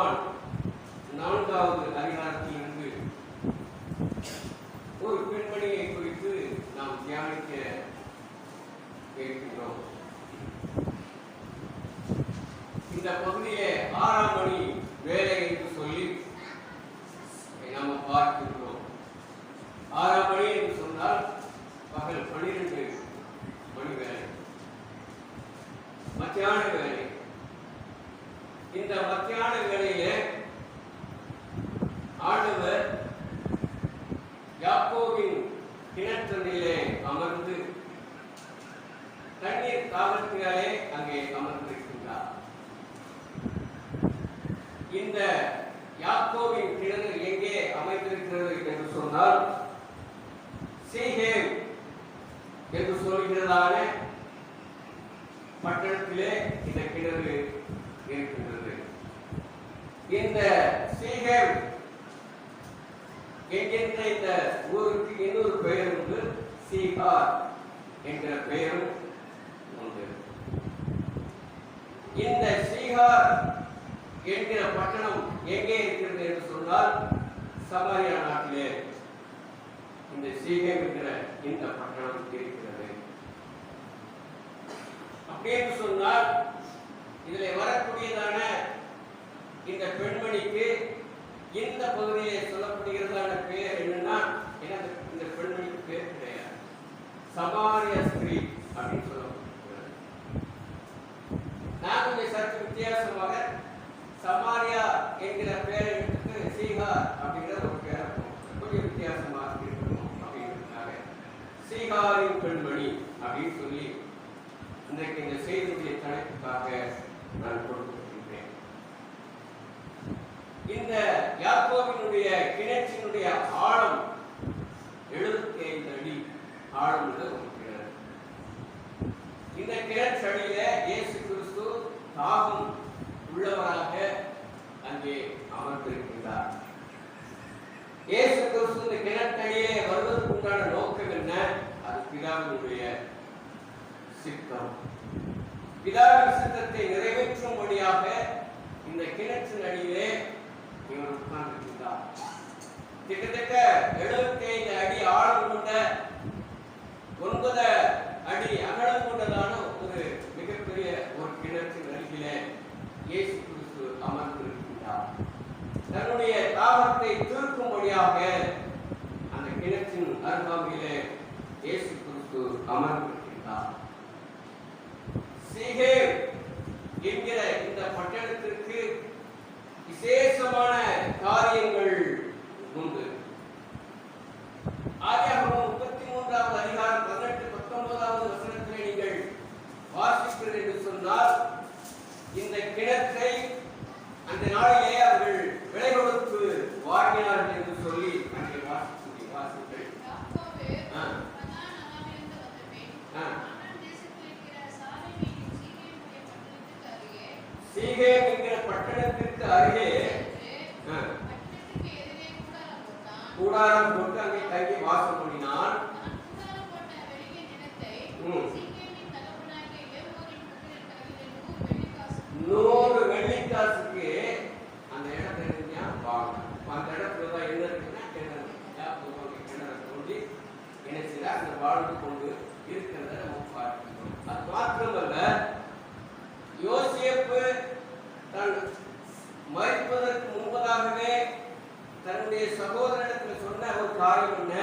யோவான் 4வது அதிகாரத்திலிருந்து ஒரு பெண்மணியை குறித்து நாம் தியானிக்க கேட்கிறோம். இந்த பகுதியை 6ஆம் மணி வேலை என்று சொல்லி நாம் பார்க்கிறோம். 6ஆம் மணி என்று சொன்னால் பகல் 12 மணி வேலை, மத்தியான வேலை. இந்த மத்தியான வேளையிலே ஆண்டவர் யாக்கோபின் கிணற்றிலே அமர்ந்து தண்ணீர் தாகத்தினாலே அங்கே அமர்ந்திருக்கின்றார். இந்த யாக்கோபின் கிணறு எங்கே அமைந்திருக்கிறது என்று சொன்னால் சீகேம் என்று சொல்கிறதான பட்டணத்திலே இந்த கிணறு இருக்கின்றது. இந்த சீகேம் என்கின்ற இந்த ஊருக்கு இன்னொரு பெயர் உண்டு, சீகார் என்கிற பெயரும் உண்டு. இந்த சீகார் என்கிற பட்டணம் எங்கே இருக்கிறது என்று சொன்னால் சமாரியா நாட்டிலே இந்த சீகேம் என்கிற இந்த பட்டணம் இருக்கிறது. அப்படி என்று சொன்னால் இதில் வரக்கூடியதான இந்த பெண்மணிக்கு இந்த பகுதியிலே சொல்லப்படுகிறதான பெயர் என்னன்னா, இந்த பெண்மணிக்கு பேர் கிடையாது, சமாரிய ஸ்திரீ அப்படின்னு சொல்லப்படுகிறது. நான் கொஞ்சம் சற்று வித்தியாசமாக சமாரியா என்கிற பெயரை எடுத்து சீகார் அப்படிங்கிற ஒரு பெயரை கொஞ்சம் வித்தியாசமாக இருக்கணும் அப்படிங்கிறதுக்காக சீகாரின் பெண்மணி அப்படின்னு சொல்லி இன்றைக்கு இந்த செய்தியுடைய தலைப்புக்காக நான் கொடுத்திருக்கிறேன். இந்த யாக்கோபினுடைய கிணற்றினுடைய ஆழம் 75 அடி ஆழம் உள்ள ஒரு கிணறு. இந்த கிணற்றடியில இயேசு கிறிஸ்து தாகம் உள்ளவராக அங்கே அமர்ந்திருக்கின்றார். இயேசு கிறிஸ்து இந்த கிணற்றடியிலே வருவதற்கு உண்டான நோக்கம் என்ன? அது பிதாவினுடைய சித்தம். பிதாவின் சித்தத்தை நிறைவேற்றும்படியாக இந்த கிணற்றின் அடியிலே இவர் உட்கார்ந்திருக்கிறார். கிட்டத்தட்ட 75 அடி ஆழம் கொண்ட 9 அடி அகலம் கொண்டதான ஒரு மிகப்பெரிய ஒரு கிணற்றின் அருகிலே இயேசு கிறிஸ்து அமர்ந்திருக்கிறார். தன்னுடைய தாகத்தை தீர்க்கும்படியாக அந்த கிணற்றின் அருகாமையிலே இயேசு கிறிஸ்து அமர்ந்திருக்கிறார். சீகேம் என்கிற இந்த பட்டணத்திற்கு விசேஷமான காரியங்கள் உண்டு. ஆதியாகமம் 33வது அதிகாரம் 18-19வது வசனத்திலே நீங்கள் வாசிக்கிறீர்கள் என்று சொன்னால் இந்த கிணற்றை அந்த நாளிலே அவர்கள் விலை கொடுத்து வாங்கினார்கள் என்று சொல்லி அங்கே வாசிக்கிறீர்கள். சீகேம் என்கிற பட்டணத்திற்கு அருகே கூடாரம் போட்டு அங்கே தங்கி வாசம் பண்ணினான். 100 வெள்ளிக்காசுக்கு அந்த இடத்துல அந்த இடத்துல தான் என்ன இருக்குன்னா கிணறு தோண்டி இணைச்சில அந்த வாழ்ந்து கொண்டு இருக்கிறத நம்ம பார்க்கிறோம். அது மாத்திரமல்ல, யோசேப்பு தன் மரிப்பதற்கு முன்பதாகவே தன்னுடைய சகோதரனிடத்தில் சொன்ன ஒரு காரியம் என்ன?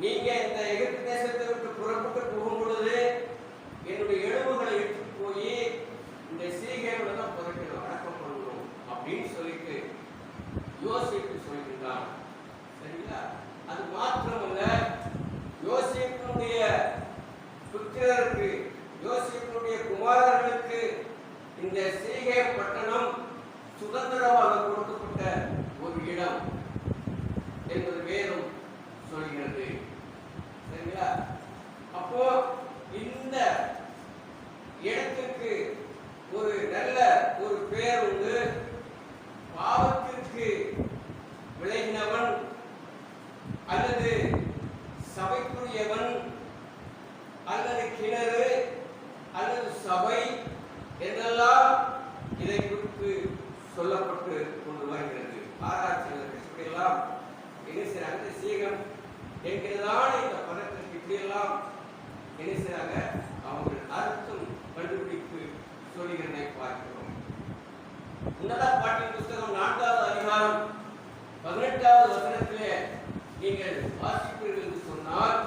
நீங்க இந்த எகிப்து தேசத்தை விட்டு புறப்பட்டு போகும் பொழுது என்னுடைய எலும்புகளை எடுத்து போய் இந்த சீகேம்ல தான் புதைக்கணும், அடக்கம் பண்ணணும் அப்படின்னு சொல்லிட்டு யோசேப்பு சொல்கின்றான். சரிங்களா? அது மாத்திரமல்ல, யோசேப்பினுடைய புத்திரருக்கு, யோசேப்பினுடைய குமாரர்களுக்கு இந்த சீகேம் பட்டணம் சுதந்திரமாக கொடுக்கப்பட்ட ஒரு இடம் என்பது வேதம் சொல்கிறது. சரிங்களா? அப்போ இந்த இடத்திற்கு ஒரு நல்ல ஒரு பெயர் உண்டு. பாவத்திற்கு விலகினவன் அல்லது சபைக்குரியவன் அல்லது கிணறு அல்லது சபை என்றெல்லாம் இதை குறித்து சொல்லப்பட்டு கொண்டு வருகிறது. ஆராய்ச்சியாளர்கள் இப்படியெல்லாம் என்ன செய்றாங்க, சீகம் என்கிறதான இந்த பதத்திற்கு இப்படியெல்லாம் என்ன செய்றாங்க, அவங்க அர்த்தம் கண்டுபிடித்து சொல்லுகிறதை பார்க்கிறோம். உன்னத பாட்டின் புத்தகம் 4வது அதிகாரம் 18வது வசனத்திலே நீங்கள் வாசிப்பீர்கள் என்று சொன்னால்,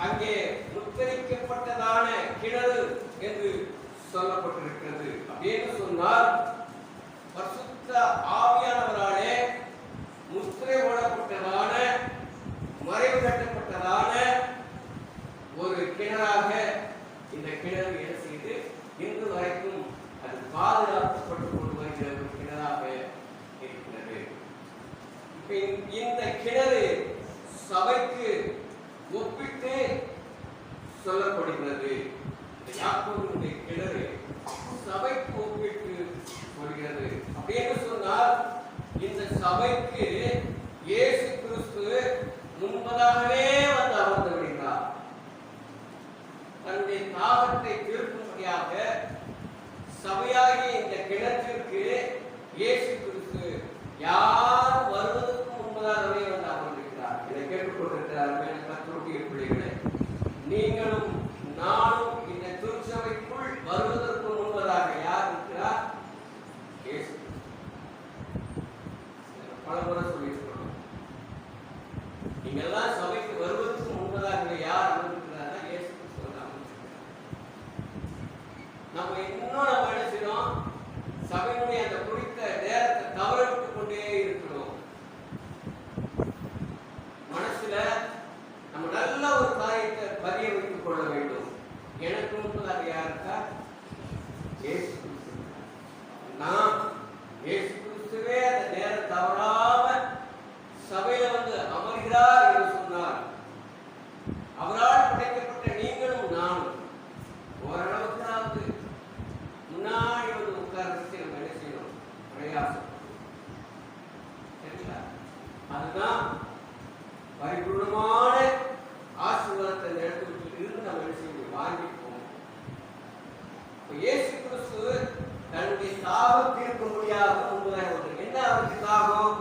அங்கே முத்திரிக்கப்பட்டதான கிணறு என்று சொல்லப்பட்டிருக்கிறது. அப்படின்னு சொன்னால் பரிசுத்த ஆவியானவராலே முத்திரை போடப்பட்டதான, மறைவு கட்டப்பட்டதான ஒரு கிணறாக இந்த கிணறு என்ன செய்து இன்று வரைக்கும் அது பாதுகாக்கப்பட்டு கொண்டு வருகிற ஒரு கிணறாக இருக்கிறது. இந்த கிணறு சபைக்கு ஒப்பிட்டு சொல்லப்படுகிறது. யாக்கோபினுடைய கிணறு சபைக்கு ஒப்பிட்டு சொல்கிறது. அப்படின்னு சொன்னால் இந்த சபைக்கு இயேசு கிறிஸ்து முன்பதாகவே வந்து அமர்ந்து விடுகிறார். தன்னுடைய தாகத்தை தீர்க்கும்படியாக சபையாகிய இந்த கிணற்றிற்கு இயேசு கிறிஸ்து யார் வருவதற்கு முன்பதாகவே வந்து அமர்ந்திருக்கிறார். இதை கேட்டுக்கொண்டிருக்கிறார் கர்த்தருடைய பிள்ளைகளே, நீங்களும் நானும் இந்த திருச்சபைக்குள் வருவதற்கு முன்பதாக யார் இருக்கிறார்? இயேசு. பலமுறை சொல்லியிருக்கிறோம். நீங்கெல்லாம் சபைக்கு வருவதற்கு முன்பதாக யார் அமர்ந்திருக்கிறார்? இயேசு கிறிஸ்து அமர்ந்திருக்கிறார். நம்ம இன்னும் நம்ம என்ன செய்யணும், சபையினுடைய அந்த குறித்த நேரத்தை தவற விட்டு கொண்டே இருக்கிறோம். மனசுல நம்ம நல்ல ஒரு காரியத்தை பதிய வைத்துக் கொள்ள வேண்டும். எனக்கு முன்பதாக யார் இருக்கா? இயேசு கிறிஸ்து. நான் இயேசு கிறிஸ்துவே அந்த நேரம் தவறாம சபையில வந்து அமர்கிறார் என்று சொன்னார். அவரால் படைக்கப்பட்ட நீங்களும் நானும் ஓரளவுக்காவது முன்னாடி வந்து உட்கார்ந்து நம்ம என்ன செய்யணும், பிரயாசம். சரிங்களா? அதுதான் பரிபூர்ணமான ஆசீர்வாதத்தை நேரத்தில் இருந்து நம்ம என்ன செய்யணும், வாங்கிப்போம். இயேசு கிறிஸ்து தன்னுடைய தாகம் தீர்க்க முடியாத முன்பதாக ஒன்று. என்ன அவருக்கு தாகம்?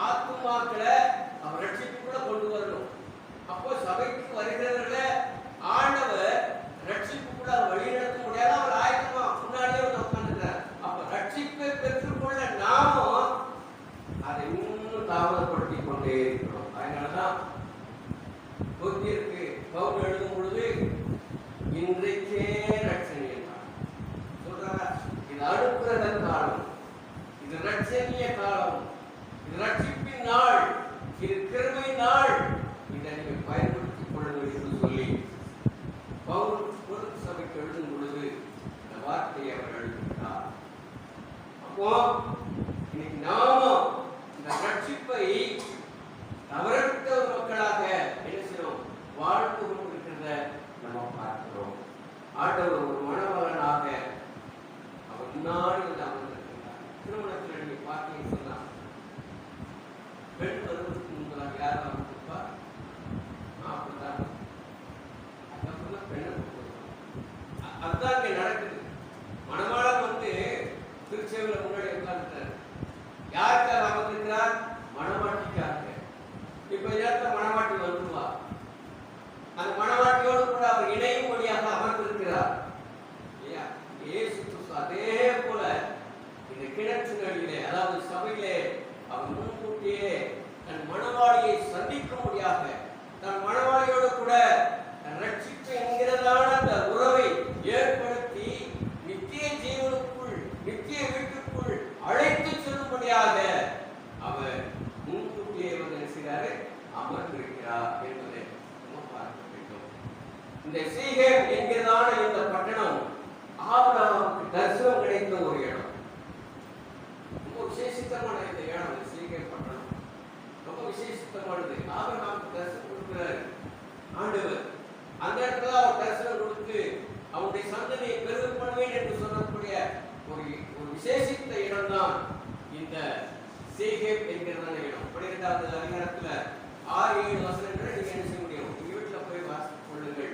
ஆத்துமாக்களை அவர் ரட்சிப்புக்குள்ள கொண்டு வரணும். அப்போ சபைக்கு வருகிறவர்களை ஆண்டவர் ரட்சிப்புக்குள்ள வழி நடத்த முடியாத அவர் ஆயத்தமா முன்னாடியே வந்து உட்கார்ந்துட்டார். அப்ப ரட்சிப்பை பெற்றுக்கொள்ள நாமும் அதை இன்னும் தாமதப்படுத்தி கொண்டே இருக்கிறோம். அதனாலதான் கொத்திற்கு பவுல் எழுதும் பொழுது இன்றைக்கே ரட்சணிய சொல்றாங்க. இது அனுக்கிரக காலம், இது ரட்சணிய காலம், இது ரட்சிப்பின் நாள், இது கிருபை நாள், இதை நீங்கள் பயன்படுத்திக் கொள்ளுங்கள் என்று சொல்லி பவுல் பொது சபைக்கு எழுதும் பொழுது இந்த வார்த்தையை அவர் எழுதுகிறார். அப்போ இன்னைக்கு நாமும் இந்த ரட்சிப்பை தவறவிட்ட மக்களாக என்ன செய்யணும், வாழ்ந்து கொண்டிருக்கிறத நம்ம பார்க்கிறோம். ஆண்டவர் ஒரு மணமகனாக அவர் முன்னாடி வந்து அமர்ந்திருக்கிறார். திருமணத்தில் நீங்க பார்த்தீங்கன்னு சொன்னா பெண் வருவதற்கு முன்பதாக யார் அமர்ந்திருப்பா? அப்படித்தான் அதுக்கப்புறம் பெண்ணை அதுதான் இங்க நடக்குது. மணவாளன் வந்து திருச்சேவையில் முன்னாடி உட்கார்ந்துட்டார். யாருக்காக அமர்ந்திருக்கிறார்? மணவாட்டிக்காக. இப்ப நேரத்தில் மணவாட்டி வந்துருவா. அந்த மணவாட்டியோடு கூட அவர் இணையும்படியாக அமர்ந்திருக்கிறார். இயேசு கிறிஸ்து அதே போல இந்த கிணற்றினடியிலே, அதாவது சபையிலே அவர் முன்கூட்டியே தன் மணவாளியை சந்திக்கும்படியாக தன் மணவாளியோடு கூட ரட்சிப்பு என்கிறதான அந்த உறவை ஏற்படுத்தி நித்திய ஜீவனுக்குள், நித்திய வீட்டுக்குள் அழைத்து செல்லும்படியாக அவர் முன்கூட்டியே வந்து நினைக்கிறாரு, அமர்ந்திருக்கிறார் என்பதை நம்ம பார்க்க வேண்டும். இந்த சீகேம் என்கிறதான இந்த பட்டணம் ஆபிரகாமுக்கு தரிசனம் கிடைத்த ஒரு இடம். ரொம்ப விசேஷித்தமான இந்த இடம், இந்த சீகேம் பட்டணம் ரொம்ப விசேஷித்தமானது. ஆபிரகாமுக்கு தரிசனம் கொடுக்கிறார் ஆண்டவர். அந்த இடத்துல அவர் தரிசனம் கொடுத்து அவருடைய சந்ததியை பெருக பண்ணுவேன் என்று சொல்லக்கூடிய ஒரு விசேஷித்த இடம் தான் இந்த சீகேம் என்கிறதான இடம். 12வது அதிகாரத்துல 6-7 வசனங்களை நீங்க என்ன செய்ய முடியும், உங்க வீட்டுல போய் வாசித்துக் கொள்ளுங்கள்,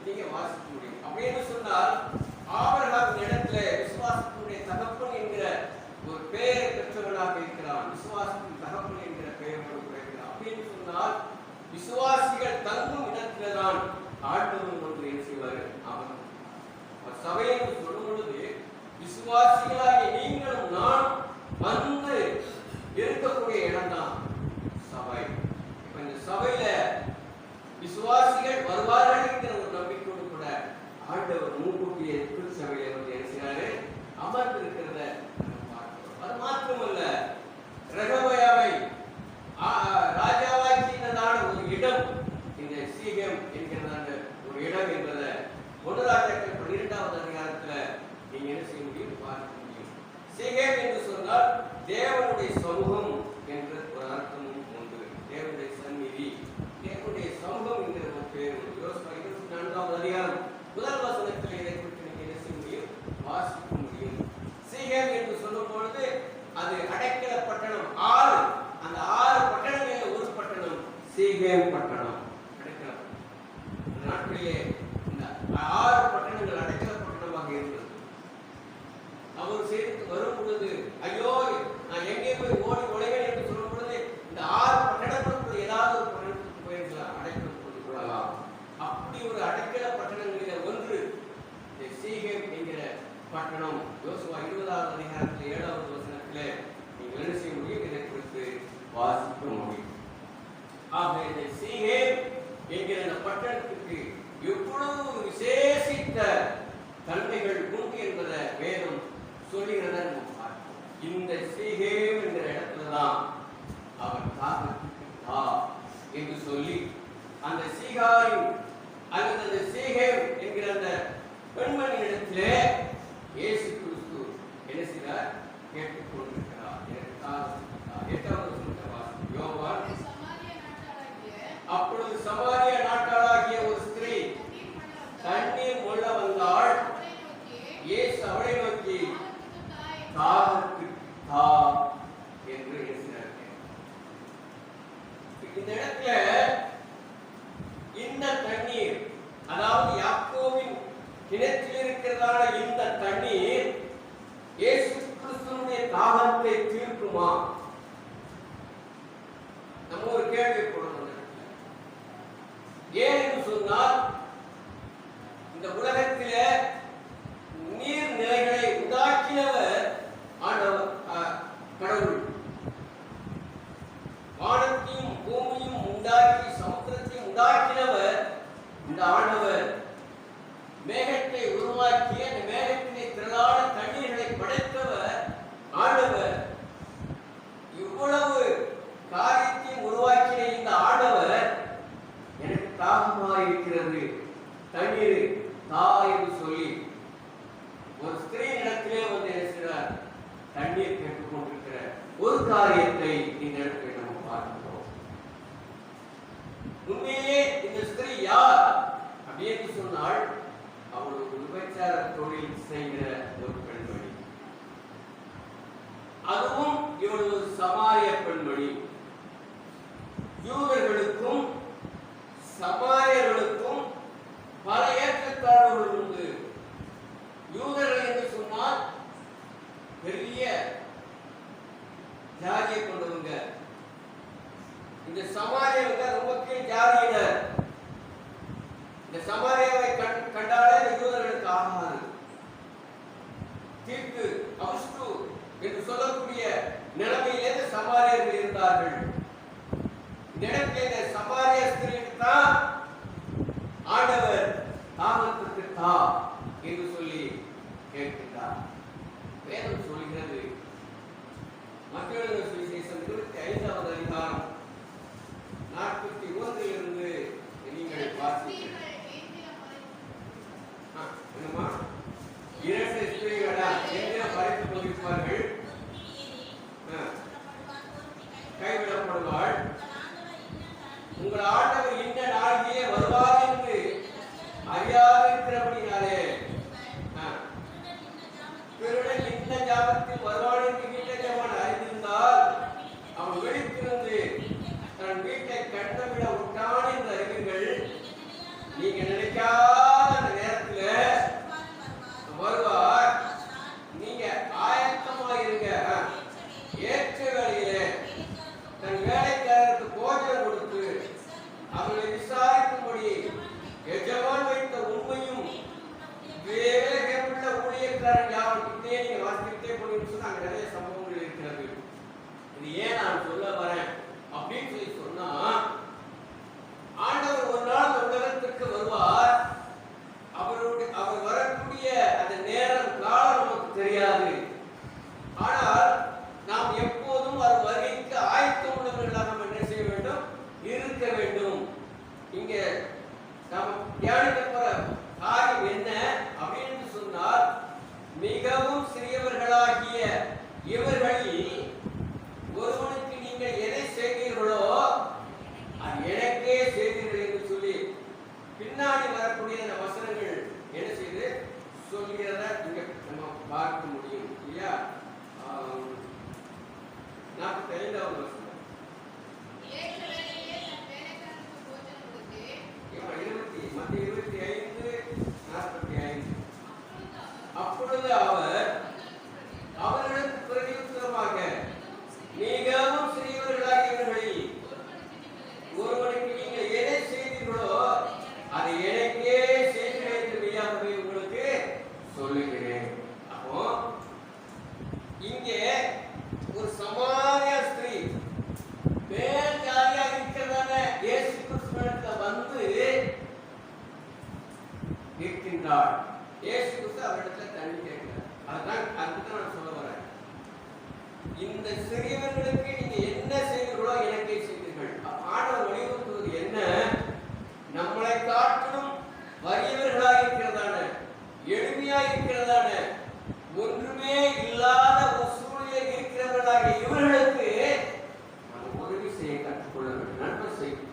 நீங்க வாசிக்க முடியும். அப்படின்னு சொன்னால் ஆபிரகாம் இடத்துல விசுவாசத்தினுடைய விசுவாசிகளாகிய நீங்களும் நான் வந்து இருக்கக்கூடிய இடம் தான் சபை. இப்ப இந்த சபையில விசுவாசிகள் வருவார்கள் என்கிற ஒரு நம்பிக்கையோடு கூட ஆண்டவர் முன்கூட்டிய திருச்சபையில வந்து என்ன செய்றாரு? அமர்ந்து இருக்கிறத பார்க்கிறோம். அது மாத்திரமல்ல, ரெகொபெயாமை ராஜாவாக்கினதான ஒரு இடம், இந்த சீகேம் என்கிறதான ஒரு இடம் என்பதை 1 ராஜாக்கள் 12வது அதிகாரத்துல நீங்க என்ன செய்ய முடியும்? பார்க்க முடியும். சீகேம் என்று சொன்னால் தேவனுடைய சமூகம் என்ற ஒரு அர்த்தமும் உண்டு. தேவனுடைய சந்நிதி, தேவனுடைய சமூகம் என்கிற ஒரு பேர். யோசுவா 24வது அதிகாரம் 1 வசனத்தில் இதை குறித்து நீங்க என்ன செய்ய முடியும்? வாசிக்க முடியும். சீகேம் என்று சொல்லும் பொழுது அது அடைக்கல பட்டணம் 6. அந்த 6 பட்டணங்களில் ஒரு பட்டணம் சீகேம் பட்டணம். அடைக்கலம் நாட்டிலே இந்த 6 பட்டணங்கள் அடைக்கல பட்டணமாக இருந்தது. அவர் சேர்த்து வரும் பொழுது ஐயோ நான் எங்கே போய் ஓடி ஒளிவேன் என்று சொல்லும் பொழுது இந்த 6 பட்டணங்களுக்குள் ஏதாவது ஒரு பட்டணத்துக்கு போயிருக்கலாம், அடைக்கலம் கொள்ளலாம். அப்படி ஒரு அடைக்கல பட்டணங்களில் ஒன்று இந்த சீகேம் என்கிற பட்டணம். யோசுவா 20வது அதிகாரத்தில் 7வது வசனத்திலே நீங்கள் என்ன செய்ய முடியும்? இதை குறித்து வாசிக்க முடியும். ஆக இந்த சீகேம் என்கிற அந்த பட்டணத்துக்கு எவ்வளவு விசேஷித்த தன்மைகள் உண்டு என்பதை வேதம் சொல்லுகிறத நம்ம பார்க்கிறோம். இந்த சீகேம் என்கிற இடத்துலதான் அவர் தாகத்துக்கு என்று சொல்லி அந்த சீகாரின் அல்லது அந்த சீகேம் என்கிற அந்த பெண்மணி இடத்திலே இயேசு கிறிஸ்து என்ன செய்தார்? கேட்டுக்கொண்டிருக்கிறார். அப்பொழுது சமாரிய நாட்டாளாகிய ஒரு ஸ்திரீ தண்ணீர் மொள்ள வந்தாள். இயேசு அவளை நோக்கி தாகத்துக்கு தா என்று பேசினார்கள். இந்த இடத்துல இந்த தண்ணீர், அதாவது யாக்கோபின் கிணற்றில் இருக்கிறதான இந்த தண்ணீர் இயேசு கிறிஸ்துவினுடைய தாகத்தை தீர்க்குமா? நம்ம ஒரு கேள்வி போடணும். ஏன் என்று சொன்னால் இந்த உலகத்திலே நீர் நிலைகளை உண்டாக்கினவர் ஆண்டவர் கடவுள். வானத்தையும் பூமியும் உண்டாக்கி சமுத்திரத்தையும் உண்டாக்கினவர் இந்த ஆண்டவர். மேகத்தை உருவாக்கி அந்த மேகத்தினை திரளான தண்ணீர்களை படைத்தவர் ஆண்டவர். இவ்வளவு காரியத்தையும் உருவாக்கின இந்த ஆண்டவர் எனக்கு தாகமாக இருக்கிறது, தண்ணீர் தா என்று சொல்லி ஒரு ஸ்திரீ இடத்திலே வந்து இருக்கிறார். தண்ணீர் கேட்டுக் கொண்டிருக்கிற ஒரு காரியத்தை இந்த இடத்தில் நம்ம பார்க்கிறோம். உண்மையிலே இந்த ஸ்திரீ யார் அப்படின்னு சொன்னால் அவள் ஒரு விபச்சார தொழில் செய்கிற ஒரு பெண்மணி. அதுவும் இவள் ஒரு சமாரிய பெண்மணி. யூதர்களுக்கும் சமாரியர்களுக்கும் பல ஏற்றத்தாழ்வுகள் உண்டு. யூதர்கள் என்று சொன்னால் பெரிய ஜாதியை கொண்டவங்க. இந்த சமாரியர்கள் ரொம்ப கீழ் ஜாதியினர். இந்த சமாரியாவை கண்டாலே இந்த யூதர்களுக்கு ஆகாது. தீர்த்து அவுஸ்து என்று சொல்லக்கூடிய நிலைமையிலே இந்த சமாரியர்கள் இருந்தார்கள். இந்த இடத்துல இந்த சமாரிய ஸ்திரீக்கு தான் ஆண்டவர் தாகத்துக்கு தா என்று சொல்லி கேட்கிறார். வேதம் சொல்கிறது மத்தேயு சுவிசேஷம் 25வது அதிகாரம் 41 நீங்கள் வாசிக்கிறீர்கள். என்னமா 2 ஸ்திரீகளா எங்கே பறித்து கொண்டிருப்பார்கள், கைவிடப்படுவாள். உங்கள் ஆண்டவர் இந்த நாளிலே வருவார் என்று அறியாதிருக்கிறபடினாலே திருடன் இந்த ஜாமத்தில் வருவான் என்று வீட்டஜமான் அறிந்திருந்தால் அவன் விழித்திருந்து தன் வீட்டை கண்டவிட விட்டான் என்று அறிவீர்கள். நீங்க நினைக்காத அந்த நேரத்தில் வருவார். நீங்க ஆயத்தமாக இருங்க. ஏற்ற வேளையிலே தன் வேலைக்காரருக்கு போஜனம் கொடுத்து அவர்களை விசாரிக்கும்படி எஜமான் வைத்த உண்மையும் வேலையுள்ள ஊழியக்காரன் யாரும் நீங்க ஆனால் நாம் எப்போதும் அது வருகைக்கு ஆயத்தம் உள்ளவர்களாக நாம் என்ன செய்ய வேண்டும்? இருக்க வேண்டும். இங்கே நாம் தியானிக்க போற காரியம் என்ன அப்படின்னு சொன்னால், மிகவும் சிறியவர்களாகிய இவர்களில் ஒருவனுக்கு நீங்கள் எதை செய்தீர்களோ அது எனக்கே செய்தீர்கள் என்று சொல்லி பின்னாடி வரக்கூடிய அந்த வசனங்கள் என்ன செய்து சொல்கிறத இங்க நம்ம பார்க்க முடியும் இல்லையா? 45வது வசனம். மத்திய 25:45. அப்பொழுது அவர் அவர்களுக்கு பிரதியுத்தரமாக, மிகவும் சிறியவர்களாகியவர்களில் ஒருவனுக்கு நீங்கள் எதை செய்தீர்களோ அதை எனக்கே செய்கிறேன் என்று மெய்யாகவே உங்களுக்கு சொல்லுகிறேன். அப்போ இங்கே ஒரு சமாரிய ஸ்திரீ மேல் ஜாதியா இருக்கிறதான இயேசு கிறிஸ்துவிடத்தில் வந்து நிற்கின்றார். இயேசு கிறிஸ்து அவரிடத்துல தண்ணி கேட்கிறார். அதுதான் நான் சொல்ல வரேன். இந்த சிறியவர்களுக்கு நீங்க என்ன செய்தீர்களோ எனக்கே செய்தீர்கள். ஆண்டவர் வலியுறுத்துவது என்ன? நம்மளை காட்டிலும் வறியவர்களாக இருக்கிறதான, எளிமையாக இருக்கிறதான, ஒன்றுமே இல்லாத ஒரு சூழ்நிலை இருக்கிறவர்களாக இவர்களுக்கு நாம் உதவி செய்ய கற்றுக்கொள்ள வேண்டும், நன்மை செய்யும்.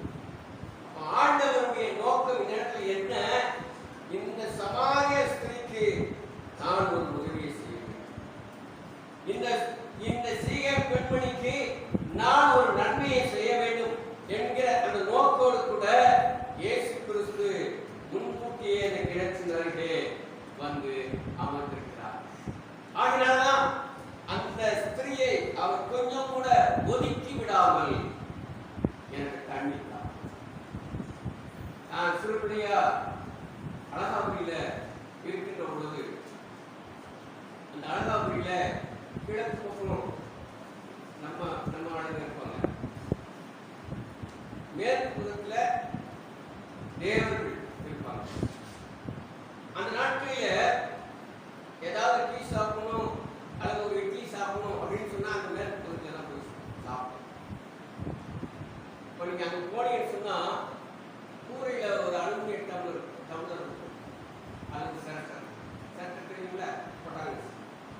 ஆண்டவருடைய நோக்கம் இந்த இடத்துல என்ன? இந்த சமாரிய ஸ்திரீக்கு நான் ஒரு உதவியை செய்ய வேண்டும், இந்த சீகர் பெண்மணிக்கு நான் ஒரு நன்மையை செய்ய வேண்டும் என்கிற அந்த நோக்கோடு கூட இயேசு கிறிஸ்து முன்கூட்டியே அந்த கிணற்றின் அருகே வந்து அமர்ந்திருக்கிறார். ஆகினால்தான் அந்த ஸ்திரியை அவர் கொஞ்சம் கூட ஒதுக்கி விடாமல் எனக்கு தண்ணி தான். நான் சிறுபடியா அழகாபுரியில இருக்கின்ற பொழுது, அந்த அழகாபுரியில கிழக்கு பக்கம் நம்ம ஆளுங்க இருப்பாங்க, மேற்கு புறத்துல தேவர்கள் இருப்பாங்க. அந்த நாட்களில ஏதாவது டீ சாப்பிடணும் அல்லது ஒரு இட்லி சாப்பிடணும் அப்படின்னு சொன்னா அந்த மேற்கு புறத்துல தான் போய் சாப்பிடும். இப்போ நீங்க அங்க போனீங்கன்னு சொன்னா கூரையில ஒரு அலுமினிய டம்ளர் இருக்கும், அதுக்கு சரக்கு தெரியுங்களா, போட்டாங்க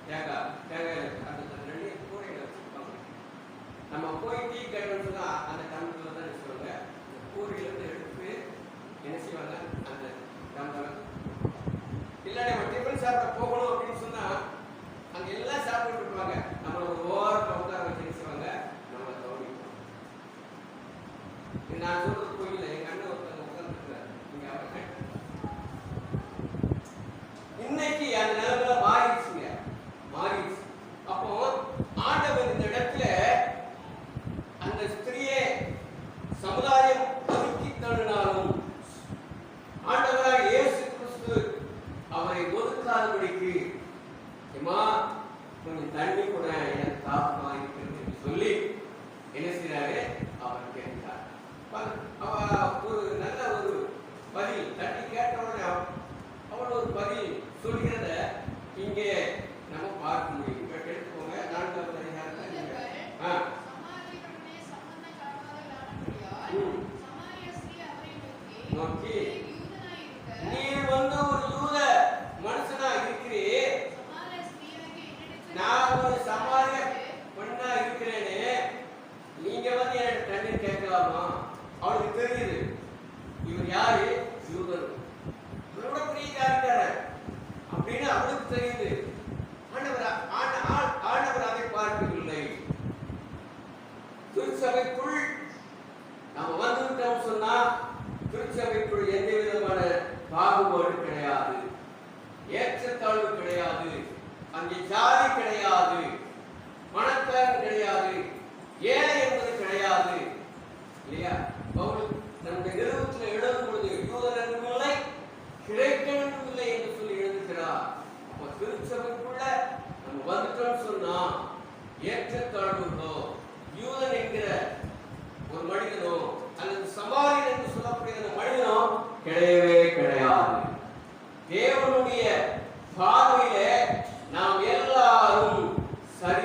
தேங்காய் அந்த ரெண்டு கூரையில வச்சிருப்பாங்க. நம்ம போய் டீ கேட்டோம்னு சொன்னா அந்த டம்ளர்ல தான் சொல்லுவாங்க, கூரையில இருந்து எடுத்து என்ன செய்வாங்க, அந்த டம்ளர் இல்லாட்டி நம்ம டிஃபன் சாப்பிட போகணும் அப்படின்னு சொன்னா அங்க எல்லாம் சாப்பிட்டு இருப்பாங்க. நம்மள ஒரு ஓரத்தில் உட்கார வச்சு என்ன செய்வாங்க, நம்மளை கவனிப்பாங்க. நான் சொல்றது கோயில எங்க அண்ணன் ஒருத்தர் உட்கார்ந்துருக்காரு, நீங்க அவருக்கு இன்னைக்கு அந்த நிலைமையில மாறிடுச்சுங்க, மாறிடுச்சு. அப்போ ஆண்டவர் இந்த இடத்துல அந்த ஸ்திரியை சமுதாயம் ஒதுக்கி தள்ளினாலும் ஆண்டவராக இயேசு கிறிஸ்து அவரை ஒதுக்காதபடிக்கு, ஏமா கொஞ்சம் தண்ணி கூட எனக்கு தாப்பமா இருக்கிறது சொல்லி என்ன செய்யறாரு, அவர் கேட்கிறார். ஒரு நல்ல ஒரு பதில் தண்ணி கேட்ட உடனே அவள் ஒரு பதில் சொல்கிறத இங்கே நம்ம பார்க்க முடியும். எடுத்துக்கோங்க 4வது அதிகாரத்தை நோக்கி, நீர் வந்து ஒரு யூத மனுஷனா இருக்கிறே, நான் ஒரு சமாரிய பெண்ணா இருக்கிறேன்னு நீங்க வந்து எனக்கு தண்ணீர் கேட்கலாமா? அவளுக்கு தெரியுது இவர் யாரு, யூதர், இவரோட பெரிய ஜாதிக்காரர் அப்படின்னு அவளுக்கு தெரியுது. ஆண்டவர் அதை பார்க்கவில்லை. திருச்சபைக்குள் நம்ம வந்துவிட்டோம் சொன்னா திருச்சபைக்குள் எந்த விதமான பாகுபாடு கிடையாது, ஏற்றத்தாழ்வு கிடையாது, அங்கே ஜாதி கிடையாது, பணக்காரன் கிடையாது, ஏழை என்பது கிடையாது இல்லையா? நம்முடைய நிறுவனத்தில் எழுதும் பொழுது யூதர் என்றும் இல்லை, கிரேக்கன் என்றும் இல்லை என்று சொல்லி எழுதுகிறார். அப்போ திருச்சபைக்குள்ள நம்ம வந்துட்டோம்னு சொன்னா ஏற்றத்தாழ்வுகளோ யூதன் என்கிற ஒரு மனிதனோ அல்லது சமாரியன் என்று சொல்லக்கூடிய மனிதனோ கிடையவே கிடையாது. தேவனுடைய பார்வையில நாம் எல்லாரும் சரி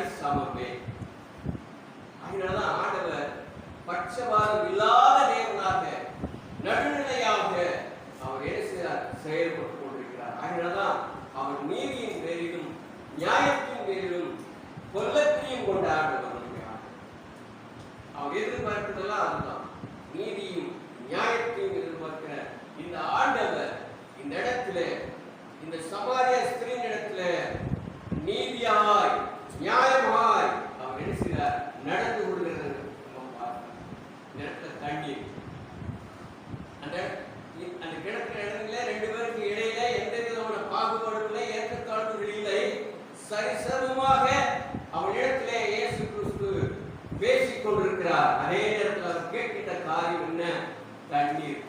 பேரிலும் கொல்லத்தையும் கொண்ட ஆண்டவர். அவர் எதிர்பார்க்கிறதெல்லாம் அதுதான், நீதியும் நியாயத்தையும் எதிர்பார்க்கிற இந்த ஆண்டவர் இந்த இடத்துல, இந்த சமாரிய ஸ்திரீயின் இடத்துல நீதியாய் நியாயமாய் அவர் என்ன செய்கிறார், நடந்து கொள்கிறது. இந்த இடத்துல தண்ணீர், அந்த கிணத்துல இடத்துல ரெண்டு பேருக்கு இடையில எந்த விதமான பாகுபாடும் இல்லை, ஏற்றத்தாழ்வுகள் இல்லை, சரிசமமாக அவன் இடத்திலே இயேசு கிறிஸ்து பேசிக் கொண்டிருக்கிறார். அதே நேரத்தில் அவர் கேட்கின்ற காரியம் என்ன, தண்ணீர்.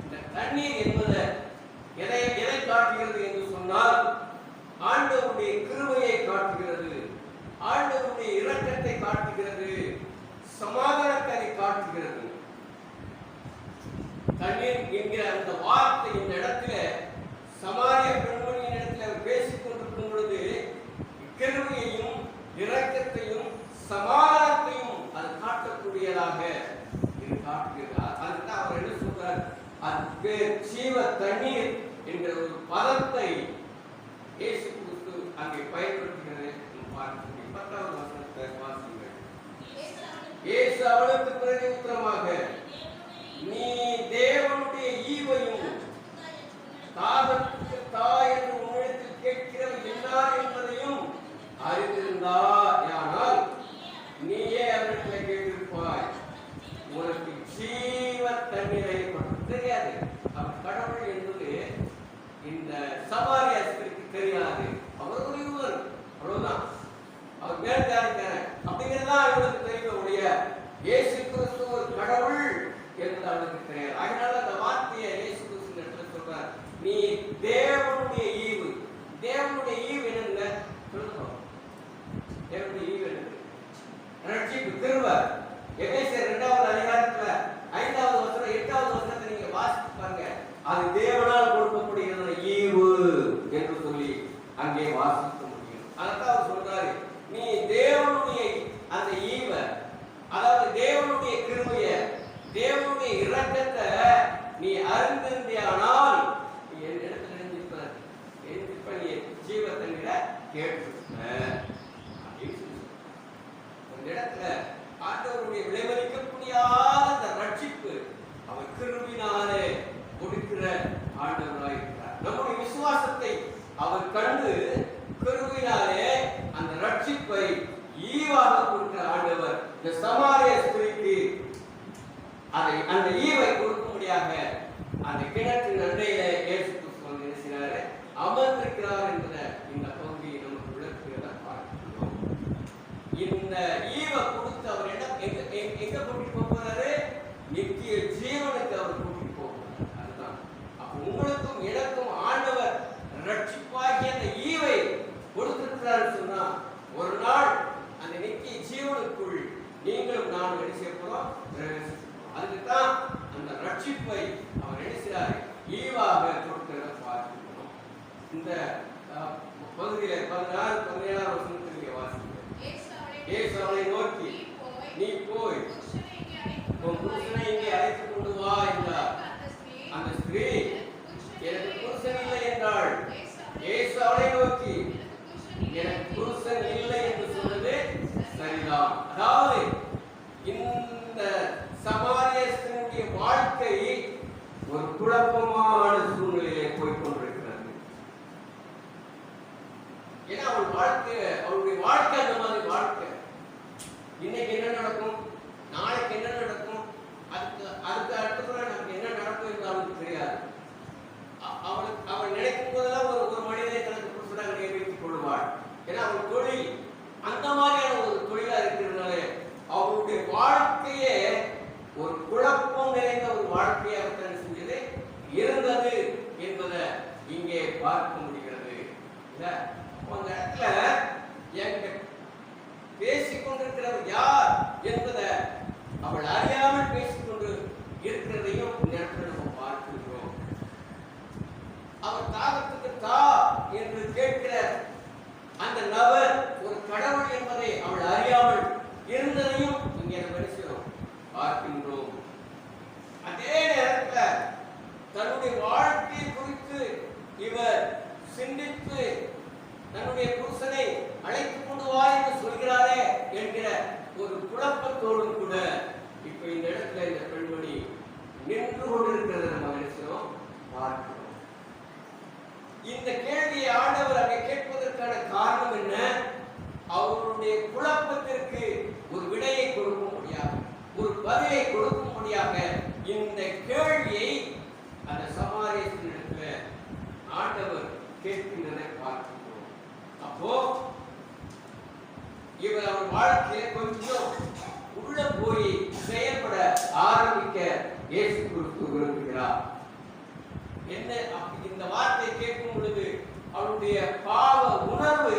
இந்த தண்ணீர் என்பது எதை காட்டுகிறது என்று சொன்னால், ஆண்டவருடைய கிருபையை காட்டுகிறது, ஆண்டவருடைய இரக்கத்தை காட்டுகிறது, சமாதானத்தை காட்டுகிறது. தண்ணீர் என்கிற அந்த வார்த்தை இந்த இடத்துல சமாரிய பெண்மணியின் இடத்துல பேசிக் கொண்டிருக்கும் பொழுது கிருபையையும் இரக்கத்தையும் சமாதானத்தையும் அது காட்டக்கூடியதாக இது காட்டுகிறார். அதுதான் அவர் என்ன சொல்றார், அது ஜீவ தண்ணீர் என்கிற ஒரு பதத்தை இயேசு கிறிஸ்து அங்கே பயன்படுத்துகிறது. பார்க்கக்கூடிய 10வது வசனத்தை வாசியுங்கள். இயேசு அவளுக்கு பிரதியுத்தரமாக, நீ தேவனுடைய ஈவையும் தாகத்துக்கு தாய் என்று உன்னிடத்தில் கேட்கிறவர் என்னார் என்பதையும் அறிந்திருந்தாயானால் நீயே அவரிடத்தில் கேட்டிருப்பாய், உனக்கு ஜீவ தண்ணீரை தெரியாது. அவர் கடவுள் என்பது இந்த சமாரிய ஸ்திரீக்கு தெரியாது. அவர் ஒரு யூதன், அவ்வளவுதான். அவர் மேல்ஜாதிக்காரன் அப்படிங்கிறதுதான் இவனுக்கு தெரியக்கூடிய இயேசு கிறிஸ்து ஒரு கடவுள் என்பது அவனுக்கு தெரியாது. அதனால அந்த வார்த்தையை இயேசு கிறிஸ்து இடத்துல சொல்றார், நீ தேவனுடைய ஈவு. தேவனுடைய ஈவு என்னங்க சொல்லுங்க, தேவனுடைய ஈவு என்னது? ரட்சிப்பு, கிருபை. எபேசியர் 2வது அதிகாரத்துல 5வது வசனம் 8வது வசனத்தை நீங்க வாசித்து பாருங்க. அது தேவனால் கொடுக்கப்படுகிற ஈவு என்று சொல்லி அங்கே வாசிக்க முடியும். அதான் அவர் சொல்றாரு, நீ தேவனுடைய அந்த ஈவை, அதாவது தேவனுடைய கிருபைய, தேவனுடைய இரக்கத்தை நீ அறிந்திருந்தானால் நீ என் இடத்துல எழுந்திருப்ப நீ ஜீவ தண்ணீரை கேட்டிருப்ப. அந்த இடத்துல ஆண்டவருடைய விளைவளிக்க முடியாத அந்த ரட்சிப்பு அவர் கிருபினாலே கொடுக்கிற ஆண்டவராய் இருக்கிறார். நம்முடைய விசுவாசத்தை அவர் கண்டு கிருபினாலே அந்த ரட்சிப்பை ஈவாக கொடுக்கிற ஆண்டவர் இந்த சமாரிய ஸ்திரீக்கு அதை அந்த ஈவை கொடுக்கும்படியாக அந்த கிணற்றின் அண்டையில இயேசு கிறிஸ்து வந்து பேசினாரு, அமர்ந்திருக்கிறார் என்ற இந்த பகுதியை நமக்கு விளக்குகிறத பார்க்கிறோம். இந்த ஈவை கொடுத்து அவர் எங்க கூட்டிட்டு போறாரு, நித்திய ஜீவனுக்கு அவர் கூட்டிட்டு போகிறார். அதுதான் அப்ப உங்களுக்கும் எனக்கும் ஆண்டவர் ரட்சிப்பாகிய அந்த ஈவை கொடுத்திருக்கிறார் சொன்னா, ஒரு நாள் அந்த நித்திய ஜீவனுக்குள் நீங்களும் நான் என்ன செய்ய போறோம், பிரவேசிப்போம். அதுக்குதான் அந்த ரட்சிப்பை அவர் நினைச்சார் ஈவாக கொடுக்கிறத பார்க்கிறோம். இந்த பகுதியில 16, 17 வசனத்திலே வாசிக்கிறோம். இயேசு அவளை நோக்கி, நீ போய் உன் புருஷனை இங்கே அழைத்துக் கொண்டு வா என்றார். அந்த ஸ்திரீ, எனக்கு புருஷன் இல்லை என்றாள். இயேசு அவளை நோக்கி, எனக்கு புருஷன் இல்லை என்று சொன்னது சரிதான். அதாவது இந்த சமாரியத்தினுடைய வாழ்க்கை ஒரு குழப்பமான சூழ்நிலையிலே போய்கொண்டிருக்கிறது. ஏன்னா அவளுடைய வாழ்க்கை அந்த மாதிரி வாழ்க்கை. இன்னைக்கு என்ன நடக்கும், நாளைக்கு என்ன நடக்கும், அதுக்கு அடுத்த நமக்கு என்ன நடக்கும் என்று அவளுக்கு தெரியாது. அவள் நினைக்கும் போதெல்லாம் ஒரு மனிதனை தனக்கு புருஷனாக நியமித்துக் கொள்வாள். ஏன்னா அவள் தொழில் அந்த மாதிரியான ஒரு தொழிலா இருக்கிறதுனால அவருடைய வாழ்க்கையே ஒரு குழப்பம் நிறைந்த ஒரு வாழ்க்கையாக செஞ்சது இருந்தது என்பதை இங்கே பார்க்க முடிகிறது. அந்த இடத்துல எங்க பேசிக்கொண்டிருக்கிறவர் யார் என்பதை அவள் அறியாமல் பேசிக்கொண்டு இருக்கிற இந்த கேள்வியை ஆண்டவர் அங்கே கேட்பதற்கான காரணம் என்ன? அவருடைய குழப்பத்திற்கு ஒரு விடையை கொடுக்கும்படியாக, ஒரு பதிலை கொடுக்கும்படியாக இந்த கேள்வியை அந்த சமாரியத்தினிடத்துல ஆண்டவர் கேட்கின்றதை பார்க்கிறோம். அப்போ இவர் அவர் வாழ்க்கையில கொஞ்சம் உள்ள போய் செயல்பட ஆரம்பிக்க இயேசு கிறிஸ்து விரும்புகிறார். என்ன இந்த வார்த்தை கேட்கும் பொழுது அவருடைய பாவ உணர்வு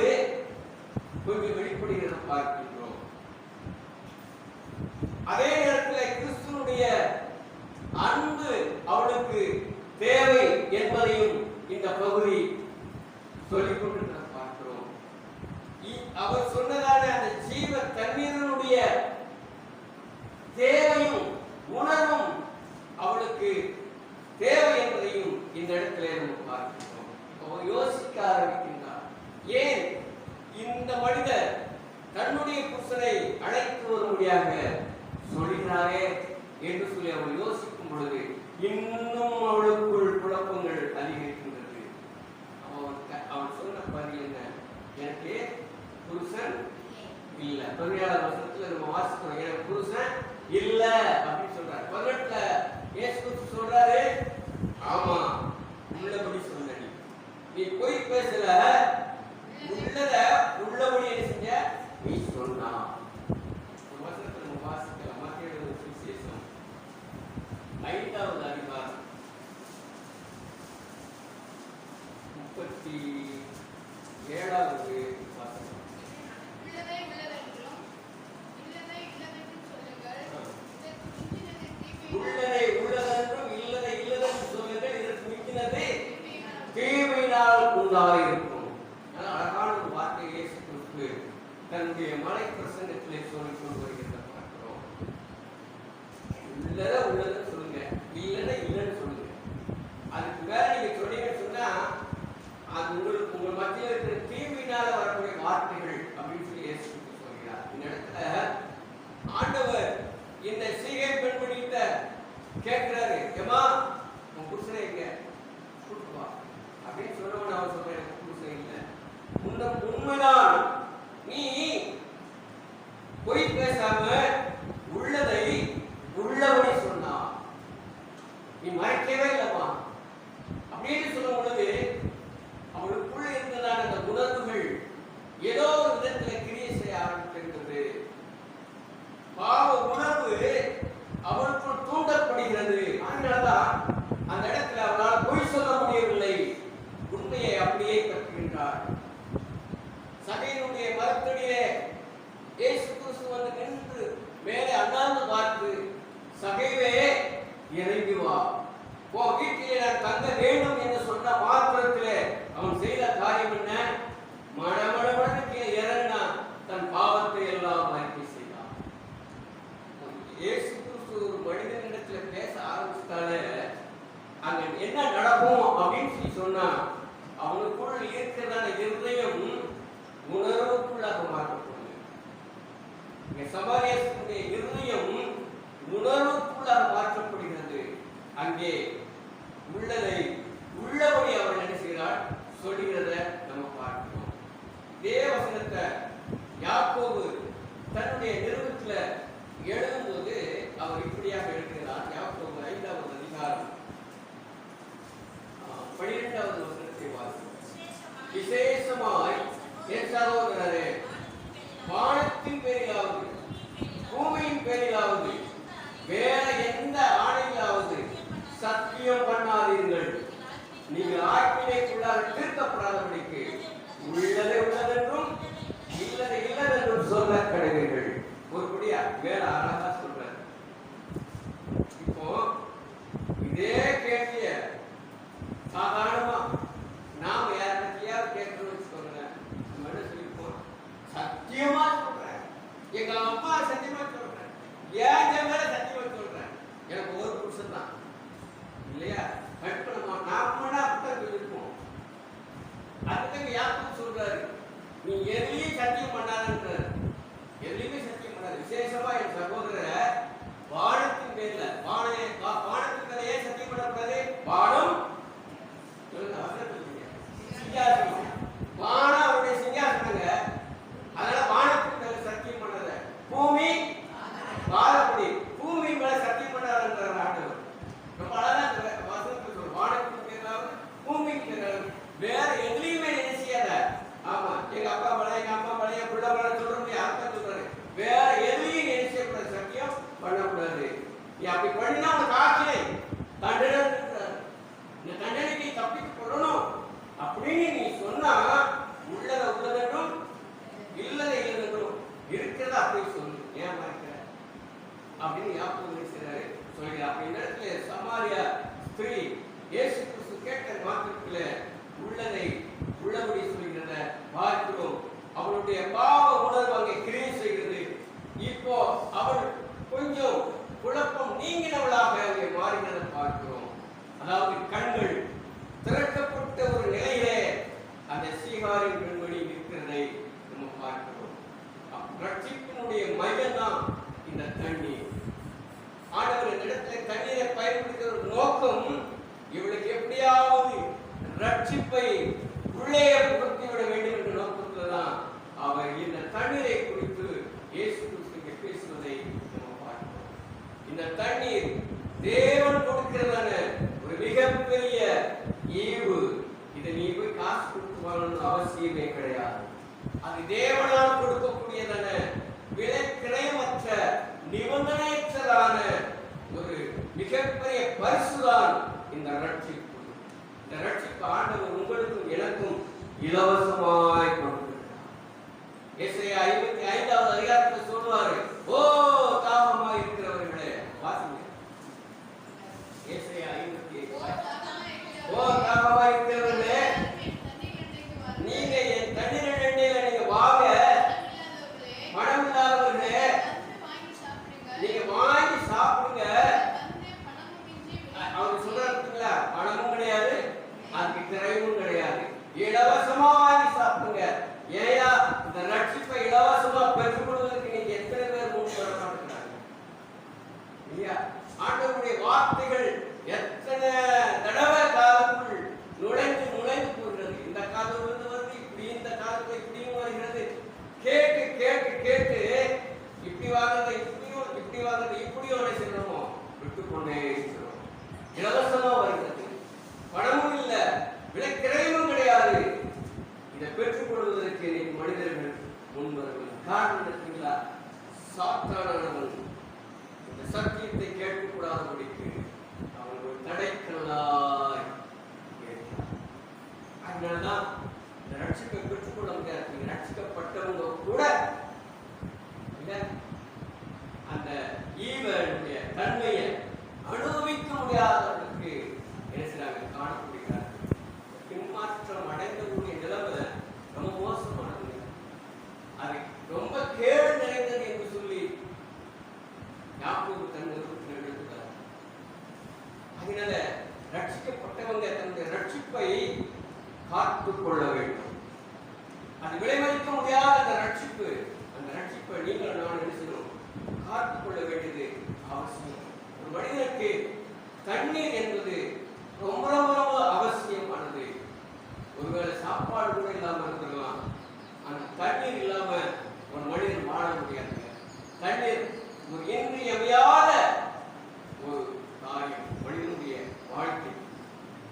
கொஞ்சம் வெளிப்படுகிறத பார்க்கிறோம். அதே நேரத்தில் கிறிஸ்துவனுடைய அன்பு அவளுக்கு தேவை என்பதையும் இந்த பகுதி சொல்லிக் கொண்டு பார்க்கிறோம். அவர் சொன்னதான அந்த ஜீவ தண்ணீரினுடைய தேவையும் உணர்வும் அவளுக்கு தேவை என்பதையும் இந்த இடத்துல நம்ம பார்க்கிறோம். அவர் யோசிக்க ஆரம்பிக்கின்றார். ஏன் இந்த மனிதர் தன்னுடைய புருஷனை அழைத்து வரும்படியாக சொல்கிறாரே என்று சொல்லி அவர் யோசிக்கும் பொழுது இன்னும் அவளுக்குள் குழப்பங்கள் அதிகரிக்கின்றது. அவன் சொன்ன பதில் என்ன? எனக்கு புருஷன் இல்ல. 17 வருஷத்துல நம்ம வாசிக்கிறோம், எனக்கு புருஷன் இல்ல அப்படின்னு சொல்றாரு. 18ல இயேசு கிறிஸ்து சொல்றாரு, ஆமா உள்ளபடி சொன்ன, நீ போய் பேசல, உள்ளத உள்ளபடி என்ன செஞ்ச, நீ சொன்னா. வசனத்துல நம்ம வாசிக்கலாம். மத்தேயு சுவிசேஷம் 5வது அதிகாரம் 37வது வசனம். உள்ளதை உள்ளதென்றும் இல்லதை இல்லதென்று சொல்லுங்கள், இதற்கு மிஞ்சினது தீமையினால் உண்டாயிருக்கும். அழகான ஒரு வார்த்தை இயேசு கிறிஸ்து தன்னுடைய மலை பிரசங்கத்திலே சொல்லிக் கொண்டு வருகிறத பார்க்கிறோம். உள்ளதை உள்ளதுன்னு சொல்லுங்க, இல்லைன்னா இல்லைன்னு சொல்லுங்க. அதுக்கு வேற நீங்க சொன்னீங்கன்னு சொன்னா அது உங்களுக்கு உங்கள் மத்தியில் இருக்கிற தீமையினால வரக்கூடிய வார்த்தைகள் அப்படின்னு சொல்லி இயேசு கிறிஸ்து சொல்கிறார். இந்த இடத்துல ஆண்டவர் இந்த சீகை பெண்மணிகிட்ட கேட்கிறாரு, ஏமா உன் புருஷனை எங்க கூட்டு வா அப்படின்னு சொன்னவன் அவன் சொல்றேன், எனக்கு புருஷன் இல்லை. உண்மைதான், நீ பொய் பேசாம உள்ளதை உள்ளபடி சொன்னா, நீ மறைக்கவே இல்லைப்பா அப்படின்னு சொல்லும் பொழுது அவளுக்குள்ள இருந்ததான அந்த உணர்வுகள் ஏதோ ஒரு விதத்துல கிரியை செய்ய ஆரம்பித்திருக்கிறது. பாவ உணர்வு அவளுக்குள் தூண்டப்படுகிறது. அதனால்தான் அந்த இடத்துல அவளால் பொய் சொல்ல முடியவில்லை, உண்மையை அப்படியே கற்றுகின்றார். சகையினுடைய மரத்தடியிலே இயேசு கிறிஸ்து வந்து நின்று மேலே அண்ணாந்து பார்த்து, சகைவே இறங்கி வா, போ, வீட்டிலே நான் தங்க வேண்டும் என்று சொன்ன மாத்திரத்திலே அவன் செய்த காரியம் என்ன? மடமடமடனுக்கு இறங்கினா தன் பாவத்தை எல்லாம் அறிக்கை செய்தான். இயேசு கிறிஸ்து ஒரு மனிதனிடத்துல பேச ஆரம்பிச்சிட்டாலே அங்க என்ன நடக்கும் அப்படின்னு சொல்லி சொன்னா, அவனுக்குள் இருக்கிறதான இருதயம் உணர்வுக்குள்ளாக மாற்றப்படுது. சமாரியனுடைய இருதயம் உணர்வுக்குள்ளாக மாற்றப்படுகிறது. அங்கே உள்ளதை உள்ளபடி அவர் என்ன செய்கிறார் சொல்லுகிறத நம்ம பார்க்கிறோம். இதே வசனத்தை யாக்கோபு தன்னுடைய நிருபத்துல எழுதும்போது அவர் இப்படியாக எழுதுகிறார். யாக்கோபு 5வது அதிகாரம் 12வது வசனத்தை வாசிக்கிறோம். விசேஷமாய் என் சகோதரரே, வானத்தின் பேரிலாவது பூமியின் பேரிலாவது வேற எந்த ஆணையிலாவது சத்தியம் பண்ணாதீர்கள், நீங்கள் ஆக்கினைக்குள்ளாக தீர்க்கப்படாதபடிக்கு உள்ளதை உள்ளதென்றும் இல்லதை இல்லதென்றும் சொல்ல கடவீர்கள். ஒருபடியா வேற அழகா சொல்றாரு. இப்போ இதே கேள்விய சாதாரணமா நாம யார்கிட்டயாவது கேட்கணும்னு வச்சுக்கோங்க, நம்ம என்ன சொல்லிப்போம், சத்தியமா சொல்றேன், எங்க அம்மா சத்தியமா சொல்றேன், ஏன் மேல சத்தியமா சொல்றேன், எனக்கு ஒரு புருஷன் தான் இல்லையா, கற்பனை நாம அப்படித்தான் சொல்லிருப்போம். அதுக்கு யாருக்கும் சொல்றாரு, நீ எதுலையும் சத்தியம் பண்ணாதன்றாரு. எதுலையுமே சத்தியம் பண்ணாது. விசேஷமா என் சகோதரரை வானத்தின் பேர்ல வானத்தின் மேல ஏன் சத்தியம் பண்ணக்கூடாது? வானம் நீ அப்படி பண்ணினா உனக்கு ஆக்கினை தண்டனை இருக்கிறார். இந்த தண்டனைக்கு தப்பித்து கொள்ளணும் அப்படின்னு நீ சொன்னா உள்ளதை உள்ளதென்றும் இல்லதை இல்லதென்றும் இருக்கிறதா அப்படி சொல்லு, ஏன் மறைக்கிற அப்படின்னு யாக்கோபு செய்றாரு சொல்கிறார். அப்படி நேரத்துல சமாரியா ஸ்திரீ இயேசு கிறிஸ்து கேட்ட மாத்திரத்துல உள்ளதை உள்ளபடி சொல்கிறத பார்க்கிறோம். அவளுடைய பாவ உணர்வு அங்கே கிரியை செய்கிறது. இப்போ அவள் கொஞ்சம் குழப்பம் நீங்கினவளாக அங்கே மாறினதை பார்க்கிறோம். அதாவது கண்கள் திறக்கப்பட்ட ஒரு நிலையிலே அந்த சீகாரின் பெண்மணி இருக்கிறதை நம்ம பார்க்கிறோம். ரட்சிப்பினுடைய மையம் தான் இந்த தண்ணீர். ஆண்டவர் இந்த இடத்துல தண்ணீரை பயன்படுத்துகிற ஒரு நோக்கம் இவளுக்கு எப்படியாவது ரட்சிப்பை உள்ளே புகுத்திவிட வேண்டும் என்ற நோக்கத்தில் தான் அவர் இந்த தண்ணீரை குறித்து இயேசு கிறிஸ்து பேசுவதை நம்ம பார்க்கிறோம். இந்த தண்ணீர் தேவன் கொடுக்கிறதான ஒரு மிகப்பெரிய ஈவு. இதை நீ போய் காசு கொடுத்து வாங்கணும்னு அவசியமே கிடையாது. அது தேவனால் கொடுக்கக்கூடியதான விலை கிரயமற்ற நிபந்தனையற்றதான ஒரு மிகப்பெரிய பரிசுதான் இந்த ரட்சிப்பு. இந்த ரட்சிப்பு ஆண்டவர் உங்களுக்கும் எனக்கும் இலவசமாய் கொடுத்திருக்கிறார். எசேயா 55வது அதிகாரத்தில் சொல்வாரு, ஓ தாகமாய் இருக்கிறவர்களே, வாசிங்க எசேயா 55. ஓ தாகமாய் இருக்கிறவர்களே, நீங்க என் தண்ணீர் எண்ணெயில நீங்க வாங்க, பணம் இல்லாதவர்களே நீங்க வாங்கி சாப்பிடுங்க. அவங்க சொல்றாங்க, பணமும் கிடையாது, அதுக்கு திரையும் கிடையாது, இலவசமா வாங்கி சாப்பிடுங்க. ஏயா இந்த ரட்சிப்பை இலவசமா பெற்றுக்கொள்வதற்கு நீங்க எத்தனை பேர் முன் வர மாட்டேங்கிறாங்க இல்லையா? ஆண்டவருடைய வார்த்தைகள் எத்தனை தடவை காதுக்குள் நுழைந்து போகிறது. இந்த காது வருது இப்படி, இந்த காதுக்குள்ள இப்படியும் வருகிறது. கேட்டு கேட்டு கேட்டு இப்படி வாங்குறத இப்படியும், இப்படி வாங்குறத இப்படியும் என்ன செய்யணுமோ விட்டுக்கொண்டே இருக்கிறோம். இலவசமா வருகிறது, பணமும் இல்லை, விலை கிரயமும் கிடையாது. இதை பெற்றுக் கொள்வதற்கு மனிதர்கள் முன்வர்கள். காரணம் இருக்குங்களா? சாத்தானவன் இந்த சத்தியத்தை கேட்கக்கூடாதபடிக்கு அவன் ஒரு தடைக்கல்லாய் இருக்கிறான். அதனால்தான் இந்த ரட்சிப்பை பெற்றுக்கொள்ள முடியாது. ரட்சிக்கப்பட்டவங்க கூட அந்த ஈவனுடைய தன்மையை அனுபவிக்க முடியாதவர்களுக்கு என்ன செய்றாங்க? காணப்படுகிறார்கள். பின்மாற்றம் அடைந்தவருடைய நிலைமை ரொம்ப மோசமானது, அது ரொம்ப கேடு நிறைந்தது என்று சொல்லி யாக்கோபு தன் நிருபத்தில் எழுதுகிறார். அதனால ரட்சிக்கப்பட்டவங்க தன்னுடைய ரட்சிப்பை காத்துக் கொள்ள வேண்டும். அது விலைமதிக்க முடியாத அந்த ரட்சிப்பை நீங்கள் நான் என்ன செய்யணும்? காத்துக் கொள்ள வேண்டியது அவசியம். ஒரு மனிதனுக்கு தண்ணீர் என்பது ரொம்ப ரொம்ப அவசியமானது. ஒருவேளை சாப்பாடு கூட இல்லாம இருக்கலாம், அந்த தண்ணீர் இல்லாம ஒரு மனிதன் வாழ முடியாது. தண்ணீர் ஒரு இன்றியமையாத ஒரு காரியம் மனிதனுடைய வாழ்க்கை.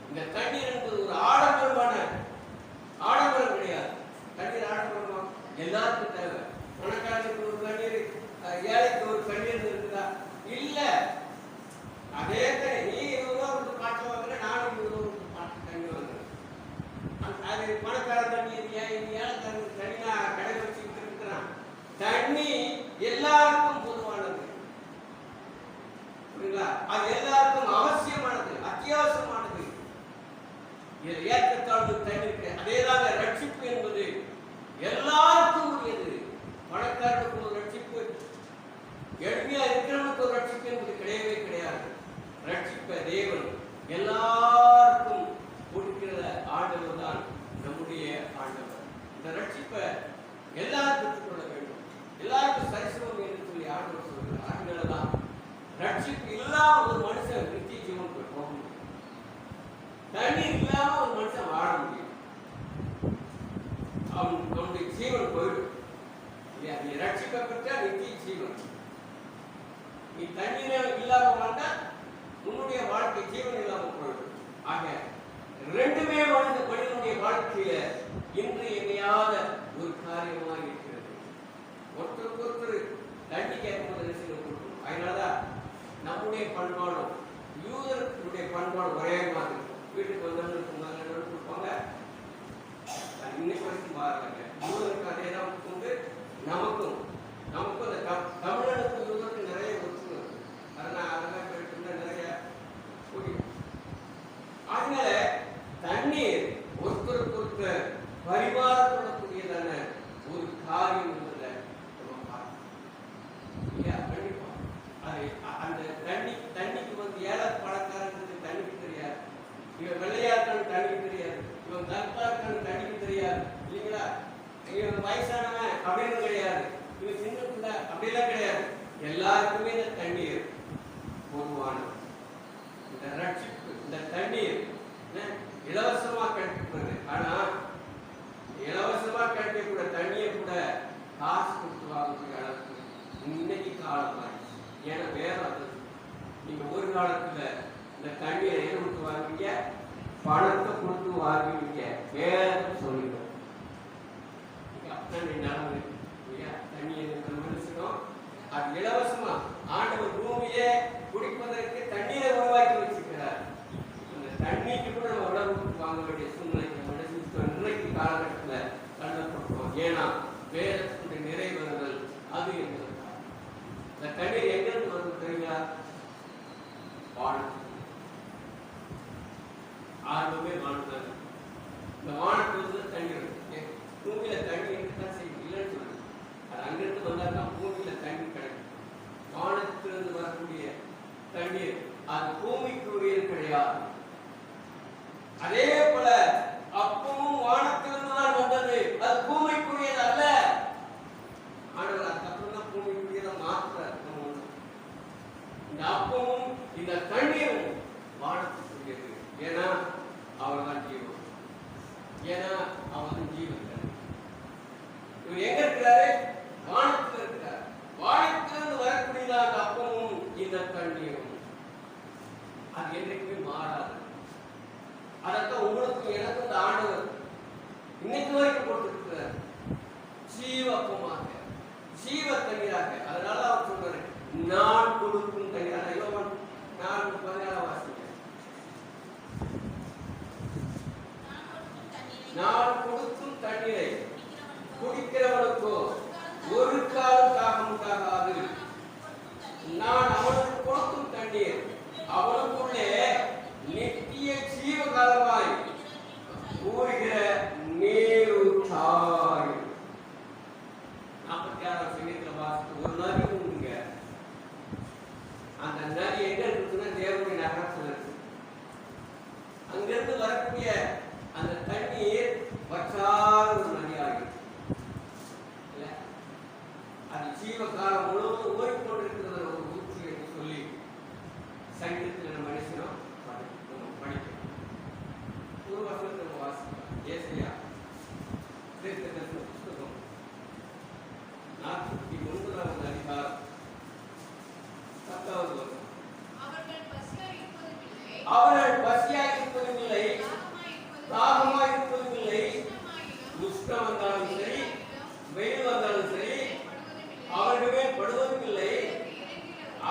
இந்த தண்ணீர் என்பது ஒரு ஆடம்பரம் கிடையாது. தண்ணீர் ஆடம்பரமா? எல்லாருக்கும் தேவை. பணக்காரனுக்கு ஒரு தண்ணீர், ஏழைக்கு ஒரு தண்ணீர் இருக்குதா? இல்ல. அதே தண்ணி நீ 20 ரூபா கொடுத்து பாட்டு வாங்குற, நானும் 20 ரூபா கொடுத்து பாட்டு தண்ணி வாங்குறேன். அது பணக்கார தண்ணி, ஏழைக்காரன் தண்ணி நான் கடை வச்சுக்கிட்டு இருக்கிறான். தண்ணி எல்லாருக்கும் பொதுவானது, புரியுங்களா? அது எல்லாருக்கும் அவசியமானது, அத்தியாவசியமானது. இதில் ஏற்றத்தாழ்வு தண்ணி இருக்கு. அதேதாங்க ரட்சிப்பு என்பது எல்லாருக்கும் உரியது. பணக்காரனுக்கு ஒரு ரட்சிப்பு, எளிமையா இருக்கிறவனுக்கு ஒரு ரட்சிப்பு என்பது கிடையவே கிடையாது. ரட்சிப்ப தேவன் எல்லாருக்கும் கொடுக்கிற ஆண்டவர் தான் நம்முடைய ஆண்டவர். இந்த ரட்சிப்பை எல்லாரும் பெற்றுக்கொள்ள வேண்டும், எல்லாருக்கும் சரிசமம் என்று சொல்லி ஆண்டவர் சொல்கிறார். அதனாலதான் ரட்சிப்பு இல்லாம ஒரு மனுஷன் நித்திய ஜீவன் போக முடியும். தண்ணீர் இல்லாம ஒரு மனுஷன் வாழ முடியும். அவனுடைய ஜீவன் போயிடும். நீ ரட்சிப்பை பெற்றா நித்திய ஜீவன். நீ தண்ணீரை இல்லாம வாழ்ந்தா உன்னுடைய வாழ்க்கை ஜீவன் இல்லாம போயிடும். ஆக ரெண்டுமே மனிதனுடைய வாழ்க்கையில இன்றியமையாத ஒரு காரியமாக இருக்கிறது. ஒருத்தருக்கு ஒருத்தர் தண்ணி கேட்கும்போது கொடுக்கணும். அதனாலதான் நம்முடைய பண்பாடும் யூதர்களுடைய பண்பாடு ஒரே மாதிரி. வீட்டுக்கு வந்தவங்களுக்கு முதல்ல கொடுப்பாங்க. இன்னைக்கு வரைக்கும் பாருங்க, யூதருக்கு அதே தான் உண்டு. நமக்கும் அந்த தமிழனுக்கும் யூதருக்கு நிறைய ஒற்றுமை. அதெல்லாம் போயிட்டு நிறைய புரியும். அதனால தண்ணீர் ஒருத்தருக்கு ஒருத்தர் பரிமாறப்படக்கூடியதான ஒரு காரியம் என்பதை நம்ம பார்க்கணும் இல்லையா? கண்டிப்பா அது அந்த தண்ணிக்கு வந்து ஏழை பணக்காரனுக்கு தண்ணிக்கு தெரியாது, இவன் வெள்ளையாக்கான தண்ணிக்கு தெரியாது, இவன் கற்பாக்கான தண்ணிக்கு தெரியாது இல்லைங்களா? இவன் வயசானவன் அப்படின்னு கிடையாது, இவன் சின்ன பிள்ளை அப்படிலாம் கிடையாது. எல்லாருக்குமே இந்த தண்ணீர் பொதுவானது. இந்த ரட்சிப்பு, இந்த தண்ணீர் இலவசமா கிடைக்கிறது. ஆனா இலவசமா கிடைக்கக்கூடிய தண்ணியை கூட காசு கொடுத்து வாங்கக்கூடிய அளவுக்கு இன்னைக்கு காலம் ஆயிடுச்சு. ஏன்னா வேற நீங்க ஒரு காலத்துல இந்த தண்ணியை எதை கொடுத்து வாங்குவீங்க? பணத்தை கொடுத்து வாங்குவீங்க. வேற சொல்லுங்க நடந்து தண்ணியை மனுஷனும் அது இலவசமா ஆண்டவர் பூமியை குடிப்பதற்கு தண்ணீரை உருவாக்கி வச்சிருக்கிறார். அந்த தண்ணிக்கு கூட நம்ம உணவு வாங்க வேண்டிய சூழ்நிலைக்கு இன்றைக்கு காலகட்டத்தில் தள்ளப்பட்டோம். ஏன்னா வேதத்துடைய நிறைவேறுதல் அது என்பதற்காக. இந்த தண்ணீர் எங்கிருந்து வருது தெரியுங்களா? வானம். ஆர்வமே வானம். இந்த வானத்திலிருந்து தண்ணீர் பூமியில தண்ணி தான் செய்யும் இல்லைன்னு சொல்லுங்க. அது அங்கிருந்து வந்தால்தான் பூமியில தண்ணி கிடைக்கும். வானத்திலிருந்து வரக்கூடிய தண்ணீர் அது பூமிக்குரியது கிடையாது. அதே போல அப்பமும் வானத்திலிருந்து தான் வந்தது, அது பூமிக்குரியது அல்ல. ஆண்டவர் அதுக்கப்புறம் தான் பூமிக்குரியதை மாற்றுறார். இந்த அப்பமும் இந்த தண்ணீரும் வானத்துக்குரியது. ஏன்னா அவர் தான் ஜீவன், ஏன்னா அவர் தான் ஜீவன். இவர் எங்க இருக்கிறாரு? வானத்தில் இருக்கிறார். வானத்திலிருந்து வரக்கூடியதாக அப்பமும் இந்த தண்ணீரும் அது என்றைக்குமே மாறாது. அதைத்தான் உங்களுக்கும் எனக்கும் இந்த ஆண்டவர் இன்னைக்கு வரைக்கும் கொடுத்திருக்கிறார், ஜீவப்பமாக, ஜீவ தண்ணீராக. அதனால அவர் சொல்றாரு, நான் கொடுக்கும் தண்ணீராக. யோவான் 4:14 வாசிங்க. நான் கொடுக்கும் தண்ணீரை குடிக்கிறவனுக்கோ ஒரு காலம் தாகம் உண்டாகாது. நான் அவனுக்கு கொடுக்கும் தண்ணீர் அவனுக்குள்ளே நித்திய ஜீவகாலமாய் ஊறுகிற நீரூற்றாய். 46 சங்கீதத்தில் வாசித்து ஒரு நதி உண்டுங்க. அந்த நதி எங்க இருக்குன்னா தேவனுடைய நகரத்தில் இருக்கு. அங்கிருந்து வரக்கூடிய அந்த தண்ணீர் வற்றாத ஒரு நதியாகும். அது ஜீவகாலம் முழுவதும் ஓடிக்கொண்டிருக்கிற ஒரு ஊற்று என்று சொல்லி சங்கீதத்தில் மனுஷனும் படிக்கும். ஒரு வருஷத்தை வாசிக்கலாம். ஏசையா தீர்க்கதரிசன புத்தகம் 49வது அதிகாரம் 10வது வசனம். அவர்கள் பசியாய் இருப்பதும் இல்லை, தாகமாய் இருப்பதும் இல்லை, உஷ்ணம் வந்தாலும் சரி வெயில் வந்தாலும் சரி அவர்களுமே படுவதும் இல்லை.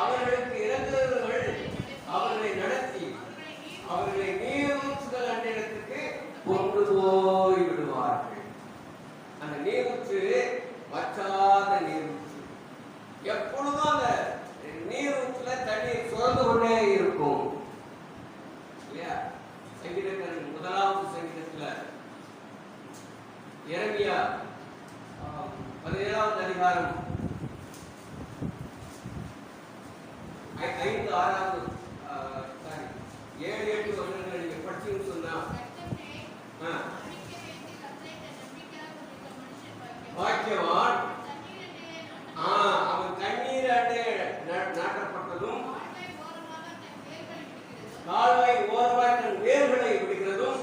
அவர்களுக்கு இறங்குகிறவர்கள் அவர்களை நடத்தி அவர்களை நீரூற்றுகள் அந்நிடத்துக்கு கொண்டு போய் விடுவார்கள். அந்த நீரூற்று வற்றாத நீரூற்று. எப்பொழுதும் அந்த நீரூற்றுல தண்ணீர் சுரந்து கொண்டே இருக்கும் இல்லையா? சங்கீதக்காரன் 1வது சங்கீதத்துல எரேமியா 17வது அதிகாரம் 5, 6, 7, 8 வருடங்கள் நீங்க படிச்சீங்கன்னு சொன்னா பாக்கியவான். அவன் தண்ணீர் அண்டே நாட்டப்பட்டதும் கால்வாய் ஓரமாய் தன் வேர்களை விடுகிறதும்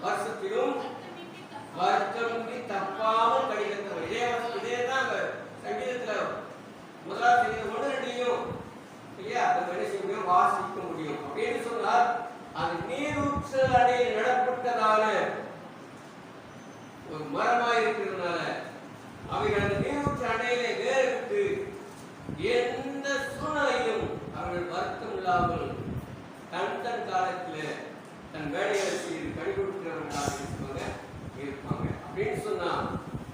வருஷத்திலும் வருத்தமின்றி தப்பாமல் கடிதத்தவர். இதே தான் சங்கீதத்துல 1வது சங்கீதம் 1-2 இல்லையா? அந்த மனுஷங்க வாசிக்க முடியும். அப்படின்னு சொன்னால் அது நீரூற்று அணையில் நடப்பட்டதான ஒரு மரமாய் இருக்கிறதுனால அவைகள் அந்த நீரூற்று அணையிலே தன் காலத்துல தன் வேலைகளை செய்து கனி கொடுக்கிறவர்களாக இருப்பாங்க அப்படின்னு சொன்னா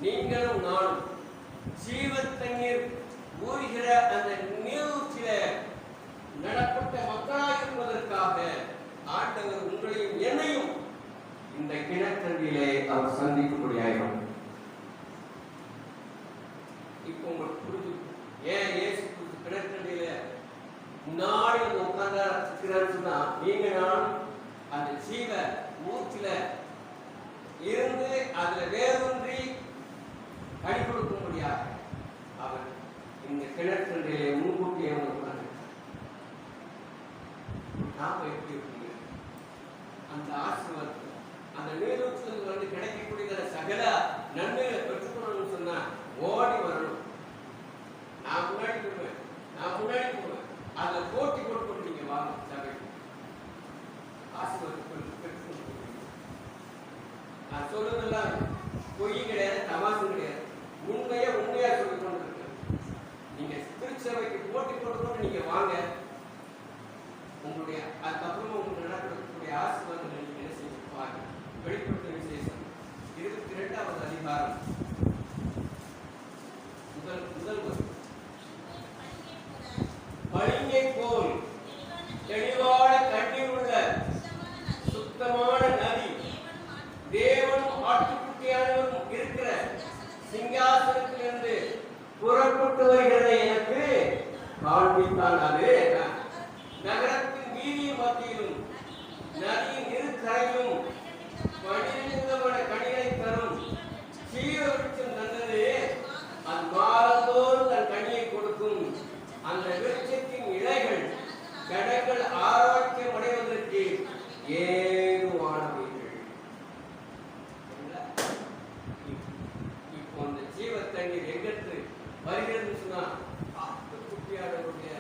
நீங்களும் நானும் ஜீவ தண்ணீர் ஊறுகிற அந்த நீரூற்றில நடப்பட்ட மக்களாக இருப்பதற்காக ஆண்டவர் உங்களையும் என்னையும் இந்த கிணற்றண்டிலே அவர் சந்திக்கும்படியாயிரும். இப்போ உங்களுக்கு புரிஞ்சு ஏன் இயேசு கிணற்றண்டியில முன்னாடி வந்து உட்கார்ந்து சொன்னா நீங்க நானும் அந்த ஜீவ ஊற்றில இருந்து அதுல வேரூன்றி கனி கொடுக்கும்படியாக அவர் இந்த கிணற்றண்டிலே முன்கூட்டியே வந்து உட்கார்ந்து நாம எப்படி இருக்கீங்க? அந்த ஆசீர்வாதம் அந்த நீரூற்றில் வந்து கிடைக்கக்கூடிய சகல நன்மைகளை பெற்றுக்கணும்னு சொன்னா ஓடி வரணும். நான் முன்னாடி போவேன் அதுல போட்டி போட்டு நீங்க வாங்க சபை ஆசீர்வாதம் நான் சொல்றதெல்லாம் பொய் கிடையாது, தமாசு கிடையாது, உண்மையா சொல்லி கொண்டு இருக்கேன். நீங்க திருச்சபைக்கு போட்டி போட்டு நீங்க வாங்க. உங்களுடைய அதுக்கப்புறமா உங்களுக்கு நடக்கக்கூடிய ஆசீர்வாதங்களை நீங்க என்ன செய்ய பாருங்க. வெளிப்படுத்த விசேஷம் 22வது அதிகாரம் முதல் பளிங்கை போல் தெளிவான கண்ணீர் உள்ள சுத்தமான நதி தேவனும் ஆட்டுக்குட்டியானவரும் இருக்கிற சிங்காசனத்திலிருந்து புறப்பட்டு வருகிறதை எனக்கு காண்பித்தான். அது நகரத்தின் வீதியின் மத்தியிலும் நதியின் இரு கரையிலும் 12 விதமான கனிகளை தரும் ஜீவ விருட்சம் தந்தது. அது மாதந்தோறும் தன் கனியை கொடுக்கும். அந்த விருட்சத்தின் இலைகள் கடங்கள் ஆரோக்கியம் அடைவதற்கு ஏதுவானவைகள். இப்போ அந்த ஜீவ தண்ணீர் எங்கிருந்து வருகிறது சொன்னா ஆட்டுக்குட்டியாளருடைய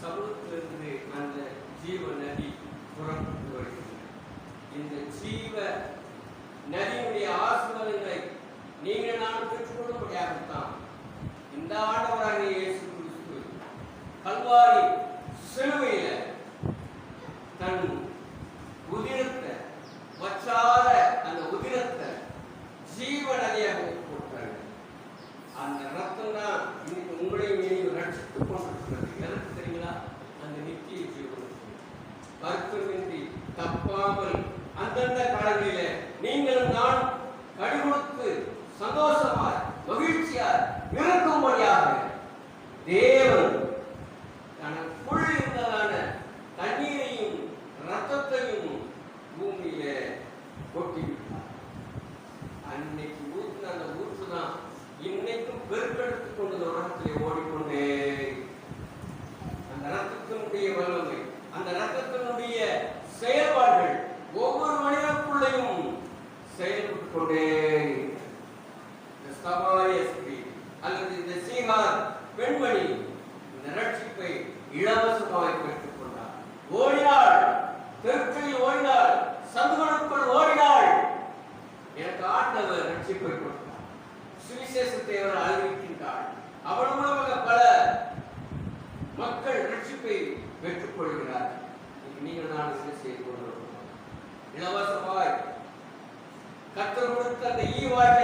சமூகத்திலிருந்து அந்த ஜீவ நதி புறப்பட்டு வருகிறது. இந்த ஜீவ நதியுடைய ஆசீர்வாதங்களை நீங்க நான் பெற்றுக்கொள்ளும்படியாகத்தான் இந்த ஆண்டவராகிய இயேசு கிறிஸ்து கல்வாரி சிலுவையில தன் உதிரத்தை வச்சாத அந்த உதிரத்தை ஜீவ நதியாக போட்டாங்க. அந்த ரத்தம் தான் இன்னைக்கு உங்களையும் நீங்க ரட்சித்துக் கொண்டிருக்கிறது. எதற்கு தெரியுங்களா? அந்த நித்திய ஜீவன் கற்பமின்றி தப்பாமல் அந்தந்த காலங்களில நீங்களும் நான் கனி கொடுத்து சந்தோஷமாய் மகிழ்ச்சியாய் இருக்கும்படியாக தேவன் தனக்குள் இருந்ததான தண்ணீரையும் ரத்தத்தையும் பூமியில கொட்டிவிட்டார். அன்னைக்கு ஊற்று அந்த ஊற்று தான் இன்னைக்கும் பெருக்கெடுத்துக் கொண்டு உலகத்திலே ஓடிக்கொண்டே அந்த ரத்தத்தினுடைய வல்லமை அந்த ரத்தத்தினுடைய செயல்பாடுகள் ஒவ்வொரு மனிதனுக்குள்ளையும் செயல்பட்டுக் கொண்டே அல்லது இந்த சீகார் பெண்மணி இந்த ரட்சிப்பை இலவசமாக பெற்றுக் கொண்டார். ஓடினாள், தெருக்களில் ஓடினாள், சந்துகளுக்குள் ஓடினாள். எனக்கு ஆண்டவர் ரட்சிப்பை கொடுத்தார். சுவிசேஷத்தை அவர் அறிவிக்கின்றார். அவள் மூலமாக பல மக்கள் ரட்சிப்பை பெற்றுக் கொள்கிறார். நீங்கள் நான் என்ன செய்து கொண்டிருக்கிறோம்? இலவசமாய் கர்த்தர் கொடுத்த அந்த ஈவாய்